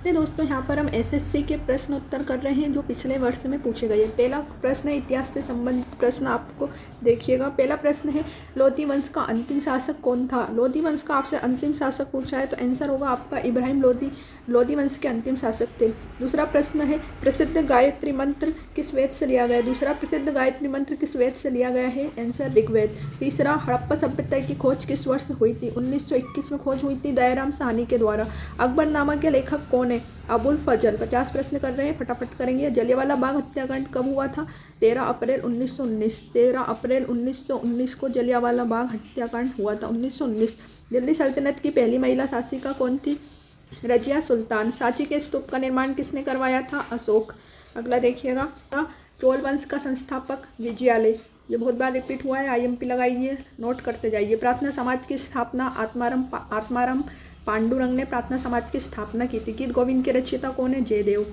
नमस्ते दोस्तों, यहाँ पर हम एसएससी के प्रश्न उत्तर कर रहे हैं जो पिछले वर्ष में पूछे गए। पहला प्रश्न है इतिहास से संबंधित प्रश्न, आपको देखिएगा। पहला प्रश्न है लोधी वंश का अंतिम शासक कौन था। लोधी वंश का आपसे अंतिम शासक पूछा है तो आंसर होगा आपका इब्राहिम लोधी। लोधी वंश के अंतिम शासक थे। दूसरा प्रश्न है प्रसिद्ध गायत्री मंत्र किस वेद से लिया गया है। दूसरा प्रसिद्ध गायत्री मंत्र किस वेद से लिया गया है, आंसर ऋग्वेद। तीसरा हड़प्पा सभ्यता की खोज किस वर्ष हुई थी, 1921 में खोज हुई थी दयाराम साहनी के द्वारा। अकबरनामा के लेखक कौन है, अबुल फजल। 50 प्रश्न कर रहे हैं, फटाफट करेंगे। जलियांवाला बाग हत्याकांड कब हुआ था, 13 अप्रैल 1919। 13 अप्रैल 1919 को जलियांवाला बाग हत्याकांड हुआ था, 1919। दिल्ली सल्तनत की पहली महिला शासिका कौन थी, रजिया सुल्तान। सांची के स्तूप का निर्माण किसने करवाया था, अशोक। अगला देखिएगा, चोल वंश का संस्थापक विजयालय। ये बहुत बार रिपीट हुआ है, IMP लगाइए, नोट करते जाइए। प्रार्थना समाज की स्थापना आत्माराम पांडुरंग ने प्रार्थना समाज की स्थापना की थी। गीत गोविंद के रचयिता कौन है, जयदेव।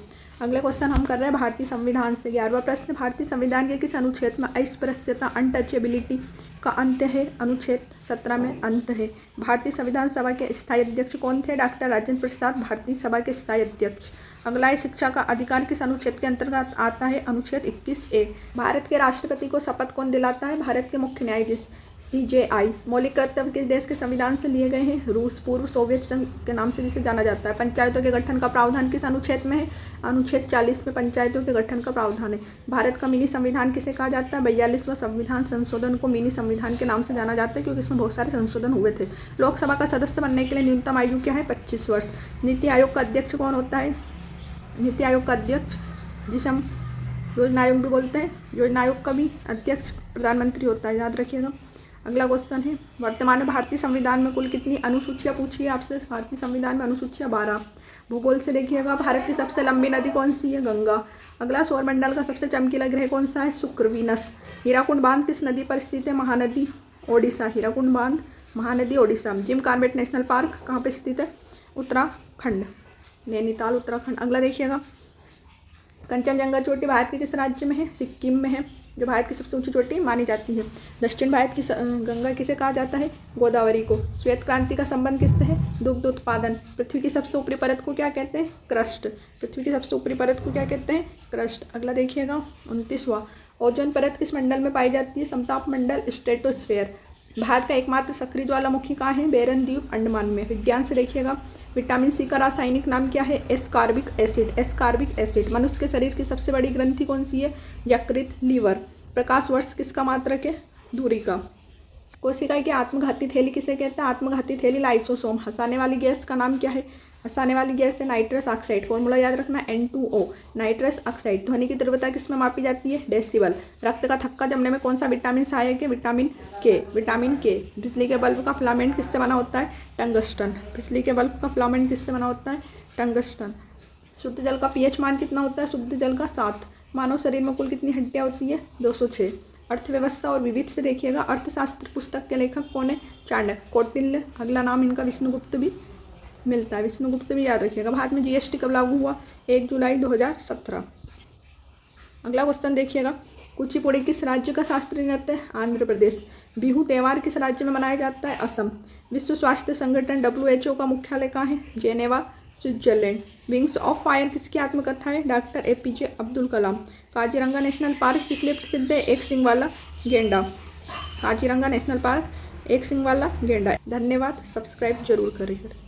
अगला क्वेश्चन हम कर रहे हैं भारतीय संविधान से। 11वां प्रश्न, भारतीय संविधान के किस अनुच्छेद में अस्पृश्यता अनटचेबिलिटी का अंत है, अनुच्छेद 17 में अंत है। भारतीय संविधान सभा के स्थायी अध्यक्ष कौन थे, डॉक्टर राजेंद्र प्रसाद, भारतीय सभा के स्थायी अध्यक्ष। अगला है शिक्षा का अधिकार किस अनुच्छेद के अंतर्गत आता है, अनुच्छेद 21A। भारत के राष्ट्रपति को शपथ कौन दिलाता है, भारत के मुख्य न्यायाधीश, CJI। मौलिक कर्तव्य किस देश के संविधान से लिए गए हैं, रूस, पूर्व सोवियत संघ के नाम से जिसे जाना जाता है। पंचायतों के गठन का प्रावधान किस अनुच्छेद में है, अनुच्छेद 40 में पंचायतों के गठन का प्रावधान है। भारत का मिनी संविधान किसे कहा जाता है, 42वां संविधान संशोधन को मिनी संविधान के नाम से जाना जाता है क्योंकि इसमें बहुत सारे संशोधन हुए थे। लोकसभा का सदस्य बनने के लिए न्यूनतम आयु क्या है, 25 वर्ष। नीति आयोग का अध्यक्ष कौन होता है, नीति आयोग का अध्यक्ष जिसे हम योजना आयोग भी बोलते हैं, योजना आयोग का भी अध्यक्ष प्रधानमंत्री होता है, याद रखिएगा। अगला क्वेश्चन है वर्तमान में भारतीय संविधान में कुल कितनी अनुसूचियाँ पूछी है आपसे। भारतीय संविधान में अनुसूचियाँ 12। भूगोल से देखिएगा, भारत की सबसे लंबी नदी कौन सी है, गंगा। अगला सौरमंडल का सबसे चमकीला ग्रह कौन सा है, शुक्र, वीनस। हीराकुंड बांध किस नदी पर स्थित है, महानदी, ओडिशा। हीराकुंड बांध Mahanadi, Odisha. Jim Corbett national park कहाँ पे स्थित है, उत्तराखंड, नैनीताल, उत्तराखंड। अगला देखिएगा, कंचनजंगा चोटी भारत के किस राज्य में है, सिक्किम में है, जो भारत की सबसे ऊंची चोटी मानी जाती है। दक्षिण भारत की गंगा किसे कहा जाता है, गोदावरी को। श्वेत क्रांति का संबंध किससे है, दुग्ध उत्पादन। पृथ्वी की सबसे ऊपरी परत को क्या कहते हैं, क्रस्ट। पृथ्वी की सबसे ऊपरी परत को क्या कहते हैं, क्रस्ट। अगला देखिएगा 29वां, ओजोन परत किस मंडल में पाई जाती है, समताप मंडल, स्ट्रेटोस्फेयर। भारत का एकमात्र सक्रिय ज्वालामुखी कहाँ है, बेरन द्वीप, अंडमान में। विज्ञान से देखिएगा, विटामिन C का रासायनिक नाम क्या है, एस्कॉर्बिक एसिड, एस्कॉर्बिक एसिड। मनुष्य के शरीर की सबसे बड़ी ग्रंथि कौन सी है, यकृत, लीवर। प्रकाश वर्ष किसका मात्रक है, दूरी का। कोशिका की आत्मघाती थैली किसे कहते हैं, आत्मघाती थैली लाइसोसोम। हंसाने वाली गैस का नाम क्या है, हंसाने वाली गैस है नाइट्रस ऑक्साइड। फॉर्मूला याद रखना, N2O, नाइट्रस ऑक्साइड। ध्वनि की तीव्रता किसमें मापी जाती है, डेसिबल। रक्त का थक्का जमने में कौन सा विटामिन सहायक है, विटामिन के, विटामिन के। बिजली के बल्ब का फिलामेंट किससे बना होता है, टंगस्टन। बिजली के बल्ब का फिलामेंट किससे बना होता है, टंगस्टन। शुद्ध जल का pH मान कितना होता है, शुद्ध जल का 7। मानव शरीर में कुल कितनी हड्डियाँ होती है, 206। अर्थव्यवस्था और विविध से देखिएगा, अर्थशास्त्र पुस्तक के लेखक कौन है, चाणक्य, कौटिल्य। अगला नाम इनका विष्णुगुप्त भी मिलता है, विष्णुगुप्त भी याद रखिएगा। भारत में GST कब लागू हुआ, 1 जुलाई 2017। अगला क्वेश्चन देखिएगा, कुचिपुड़ी किस राज्य का शास्त्रीय नृत्य है, आंध्र प्रदेश। बिहू त्यौहार किस राज्य में मनाया जाता है, असम। विश्व स्वास्थ्य संगठन WHO का मुख्यालय कहाँ है, Geneva, Switzerland. Wings of fire किसकी आत्मकथा है, doctor APJ Abdul Kalam. Kaziranga national park किस लिए प्रसिद्ध है, एक सिंग वाला गेंडा। काजीरंगा नेशनल पार्क एक सिंग वाला गेंडा। धन्यवाद, सब्सक्राइब जरूर करिएगा।